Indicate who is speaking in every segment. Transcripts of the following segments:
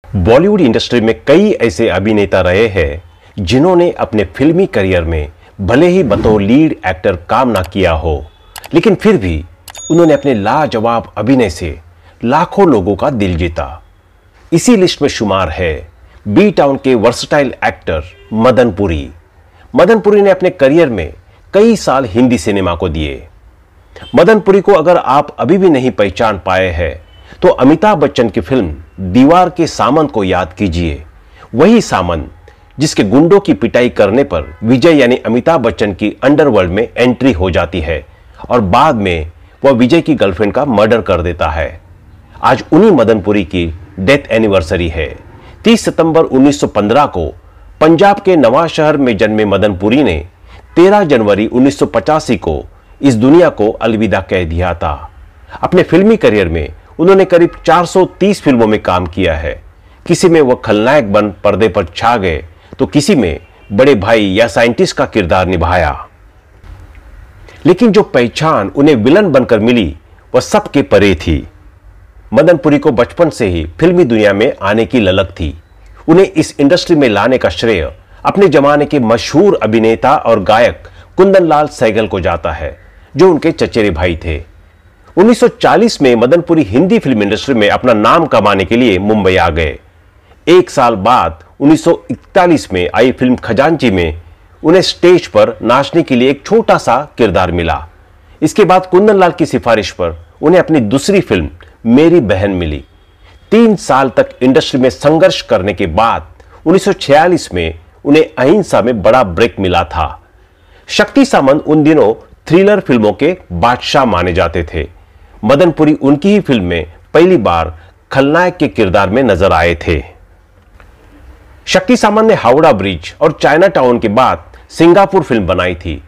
Speaker 1: Bollywood industry में कई ऐसे अभिनेता रहे हैं जिन्होंने अपने फिल्मी करियर में भले ही बतौर लीड एक्टर काम ना किया हो, लेकिन फिर भी उन्होंने अपने लाजवाब अभिनय से लाखों लोगों का दिल जीता। इसी लिस्ट में शुमार है बी टाउन के वर्सटाइल एक्टर मदन पुरी। मदन पुरी ने अपने करियर में कई साल हिंदी सिनेमा को दिए। मदन पुरी को अगर आप अभी भी नहीं पहचान पाए हैं तो अमिताभ बच्चन की फिल्म दीवार के सामंत को याद कीजिए। वही सामंत जिसके गुंडों की पिटाई करने पर विजय यानी अमिताभ बच्चन की अंडरवर्ल्ड में एंट्री हो जाती है और बाद में वह विजय की गर्लफ्रेंड का मर्डर कर देता है। आज उन्हीं मदन पुरी की डेथ एनिवर्सरी है। 30 सितंबर 1915 को पंजाब के नवांशहर में जन्मे मदन पुरी ने 13 जनवरी 1985 को इस दुनिया को अलविदा कह दिया था। अपने फिल्मी करियर में उन्होंने करीब 430 फिल्मों में काम किया है। किसी में वह खलनायक बन पर्दे पर छा गए तो किसी में बड़े भाई या साइंटिस्ट का किरदार निभाया, लेकिन जो पहचान उन्हें विलन बनकर मिली वह सबके परे थी। मदन पुरी को बचपन से ही फिल्मी दुनिया में आने की ललक थी। उन्हें इस इंडस्ट्री में लाने का श्रेय अपने जमाने के मशहूर अभिनेता और गायक कुंदन लाल सहगल को जाता है, जो उनके चचेरे भाई थे। 1940 में मदन पुरी हिंदी फिल्म इंडस्ट्री में अपना नाम कमाने के लिए मुंबई आ गए। एक साल बाद 1941 में आई फिल्म खजांची में उन्हें स्टेज पर नाचने के लिए एक छोटा सा किरदार मिला। इसके बाद कुंदन लाल की सिफारिश पर उन्हें अपनी दूसरी फिल्म मेरी बहन मिली। 3 साल तक इंडस्ट्री में संघर्ष करने के बाद 1946 में उन्हें अहिंसा में बड़ा ब्रेक मिला था। शक्ति सामंत उन दिनों थ्रिलर फिल्मों के बादशाह माने जाते थे। मदन पुरी उनकी ही फिल्म में पहली बार खलनायक के किरदार में नजर आए थे। शक्ति सामंत ने हावड़ा ब्रिज और चाइना टाउन के बाद सिंगापुर फिल्म बनाई थी।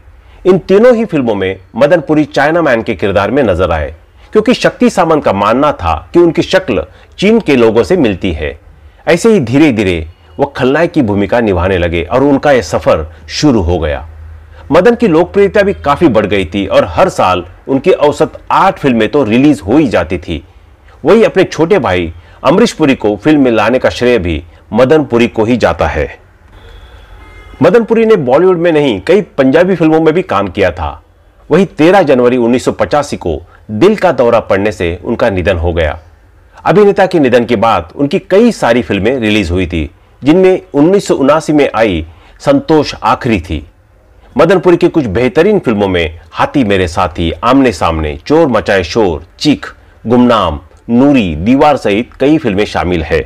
Speaker 1: इन तीनों ही फिल्मों में मदन पुरी चाइना मैन के किरदार में नजर आए, क्योंकि शक्ति सामंत का मानना था कि उनकी शक्ल चीन के लोगों से मिलती है। ऐसे ही धीरे धीरे वह खलनायक की भूमिका निभाने लगे और उनका यह सफर शुरू हो गया। मदन की लोकप्रियता भी काफी बढ़ गई थी और हर साल उनकी औसत 8 फिल्में तो रिलीज हो ही जाती थी। वही अपने छोटे भाई अमरीश पुरी को फिल्म में लाने का श्रेय भी मदन पुरी को ही जाता है। मदन पुरी ने बॉलीवुड में नहीं कई पंजाबी फिल्मों में भी काम किया था। वही 13 जनवरी 1985 को दिल का दौरा पड़ने से उनका निधन हो गया। अभिनेता के निधन के बाद उनकी कई सारी फिल्में रिलीज हुई थी, जिनमें 1979 में आई संतोष आखिरी थी। मदन पुरी की कुछ बेहतरीन फिल्मों में हाथी मेरे साथी, आमने सामने, चोर मचाए शोर, चीख, गुमनाम, नूरी, दीवार सहित कई फिल्में शामिल है।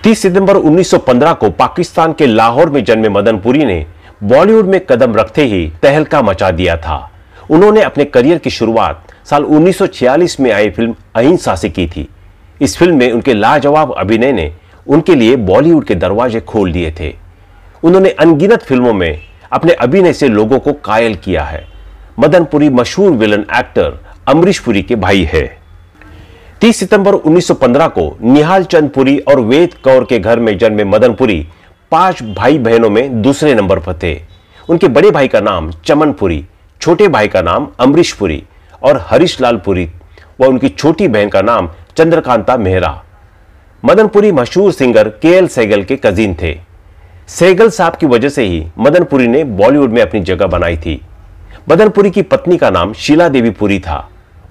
Speaker 1: 30 सितंबर 1915 को पाकिस्तान के लाहौर में जन्मे मदन पुरी ने बॉलीवुड में कदम रखते ही तहलका मचा दिया था। उन्होंने अपने करियर की शुरुआत साल 1946 में आई फिल्म अहिंसा से की थी। इस फिल्म में उनके लाजवाब अभिनय ने उनके लिए बॉलीवुड के दरवाजे खोल दिए थे। उन्होंने अनगिनत फिल्मों में अपने अभिनय से लोगों को कायल किया है। मदन पुरी मशहूर विलन एक्टर अमरीश पुरी के भाई है। 30 सितंबर 1915 को निहाल चंद पुरी और वेद कौर के घर में जन्मे मदन पुरी 5 भाई बहनों में दूसरे नंबर पर थे। उनके बड़े भाई का नाम चमन पुरी, छोटे भाई का नाम अमरीश पुरी और हरीश लाल पुरी व उनकी छोटी बहन का नाम चंद्रकांता मेहरा। मदन पुरी मशहूर सिंगर के.एल. सहगल के कजिन थे। सहगल साहब की वजह से ही मदन पुरी ने बॉलीवुड में अपनी जगह बनाई थी। मदन पुरी की पत्नी का नाम शीला देवी पुरी था।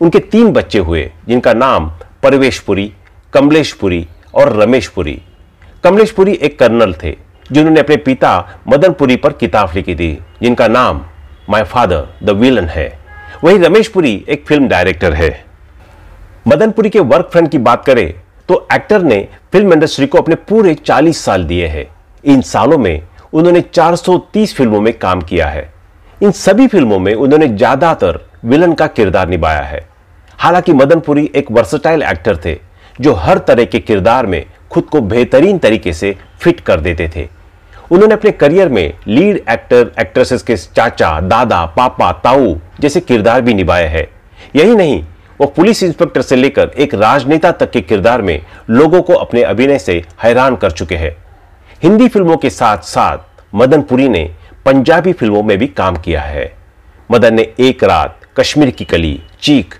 Speaker 1: उनके 3 बच्चे हुए, जिनका नाम परवेश पुरी, कमलेश पुरी और रमेश पुरी। कमलेश पुरी एक कर्नल थे जिन्होंने अपने पिता मदन पुरी पर किताब लिखी थी, जिनका नाम माय फादर द विलन है। वही रमेश पुरी एक फिल्म डायरेक्टर है। मदन पुरी के वर्क फ्रंट की बात करें तो एक्टर ने फिल्म इंडस्ट्री को अपने पूरे 40 साल दिए हैं। इन सालों में उन्होंने 430 फिल्मों में काम किया है। इन सभी फिल्मों में उन्होंने ज्यादातर विलन का किरदार निभाया है। हालांकि मदन पुरी एक वर्सटाइल एक्टर थे जो हर तरह के किरदार में खुद को बेहतरीन तरीके से फिट कर देते थे। उन्होंने अपने करियर में लीड एक्टर एक्ट्रेसेस के चाचा, दादा, पापा, ताऊ जैसे किरदार भी निभाए हैं। यही नहीं, वो पुलिस इंस्पेक्टर से लेकर एक राजनेता तक के किरदार में लोगों को अपने अभिनय से हैरान कर चुके हैं। हिंदी फिल्मों के साथ साथ मदन पुरी ने पंजाबी फिल्मों में भी काम किया है। मदन ने एक रात, कश्मीर की कली, चीख,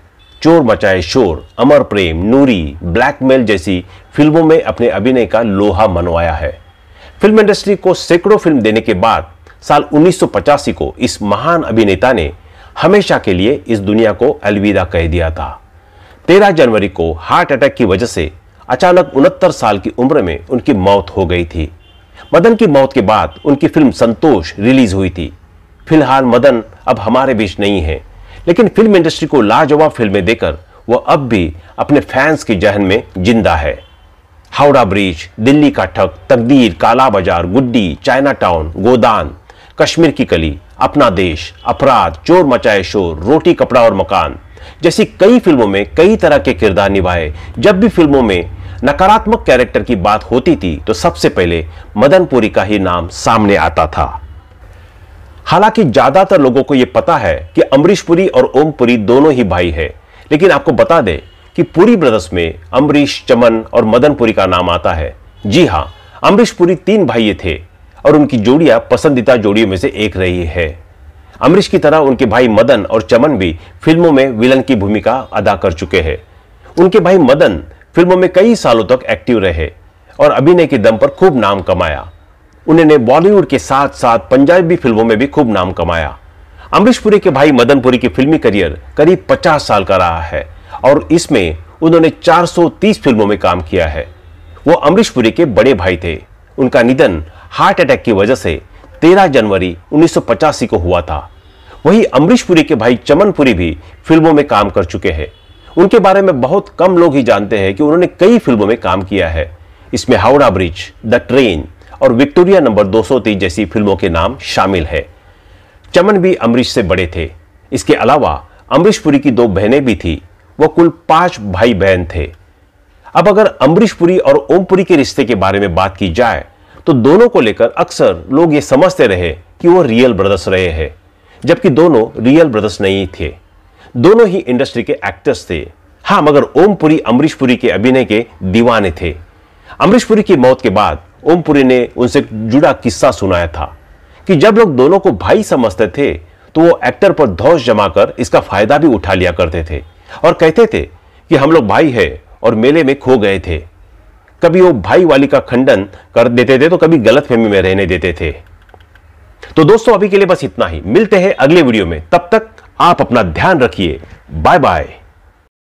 Speaker 1: चोर मचाए शोर, अमर प्रेम, नूरी, ब्लैकमेल जैसी फिल्मों में अपने अभिनय का लोहा मनवाया है। फिल्म इंडस्ट्री को सैकड़ों फिल्म देने के बाद साल 1985 को इस महान अभिनेता ने हमेशा के लिए इस दुनिया को अलविदा कह दिया था। 13 जनवरी को हार्ट अटैक की वजह से अचानक 69 साल की उम्र में उनकी मौत हो गई थी। मदन की मौत के बाद उनकी फिल्म संतोष रिलीज हुई थी। फिलहाल मदन अब हमारे बीच नहीं है, लेकिन फिल्म इंडस्ट्री को लाजवाब फिल्में देकर वह अब भी अपने फैंस के जहन में जिंदा है। हावड़ा ब्रिज, दिल्ली का ठग, तकदीर, काला बाजार, गुड्डी, चाइना टाउन, गोदान, कश्मीर की कली, अपना देश, अपराध, चोर मचाए शोर, रोटी कपड़ा और मकान जैसी कई फिल्मों में कई तरह के किरदार निभाए। जब भी फिल्मों में नकारात्मक कैरेक्टर की बात होती थी तो सबसे पहले मदन पुरी का ही नाम सामने आता था। हालांकि ज्यादातर लोगों को यह पता है कि अमरीश पुरी और ओम पुरी दोनों ही भाई हैं, लेकिन आपको बता दें कि पुरी ब्रदर्स में अमरीश, चमन और मदन पुरी का नाम आता है। जी हां, अमरीश पुरी 3 भाई थे और उनकी जोड़ियां पसंदीदा जोड़ियों में से एक रही है। अमरीश की तरह उनके भाई मदन और चमन भी फिल्मों में विलन की भूमिका अदा कर चुके हैं। उनके भाई मदन फिल्मों में कई सालों तक एक्टिव रहे और अभिनय के दम पर खूब नाम कमाया। उन्होंने बॉलीवुड के साथ साथ पंजाबी फिल्मों में भी खूब नाम कमाया। अमरीश पुरी के भाई मदन पुरी की फिल्मी करियर करीब 50 साल का रहा है और इसमें उन्होंने 430 फिल्मों में काम किया है। वो अमरीश पुरी के बड़े भाई थे। उनका निधन हार्ट अटैक की वजह से 13 जनवरी 1985 को हुआ था। वही अमरीश पुरी के भाई चमन पुरी भी फिल्मों में काम कर चुके हैं। उनके बारे में बहुत कम लोग ही जानते हैं कि उन्होंने कई फिल्मों में काम किया है। इसमें हावड़ा ब्रिज, द ट्रेन और विक्टोरिया नंबर 203 जैसी फिल्मों के नाम शामिल है। चमन भी अमरीश से बड़े थे। इसके अलावा अमरीश पुरी की 2 बहनें भी थी। वो कुल 5 भाई बहन थे। अब अगर अमरीश पुरी और ओम पुरी के रिश्ते के बारे में बात की जाए तो दोनों को लेकर अक्सर लोग ये समझते रहे कि वो रियल ब्रदर्स रहे हैं, जबकि दोनों रियल ब्रदर्स नहीं थे। दोनों ही इंडस्ट्री के एक्टर्स थे। हाँ, मगर ओम पुरी अमरीश पुरी के अभिनय के दीवाने थे। अमरीश पुरी की मौत के बाद ओम पुरी ने उनसे जुड़ा किस्सा सुनाया था कि जब लोग दोनों को भाई समझते थे तो वो एक्टर पर धौंस जमाकर इसका फायदा भी उठा लिया करते थे और कहते थे कि हम लोग भाई हैं और मेले में खो गए थे। कभी वो भाई वाली का खंडन कर देते थे तो कभी गलतफहमी में रहने देते थे। तो दोस्तों, अभी के लिए बस इतना ही। मिलते हैं अगले वीडियो में। तब तक आप अपना ध्यान रखिए। Bye bye.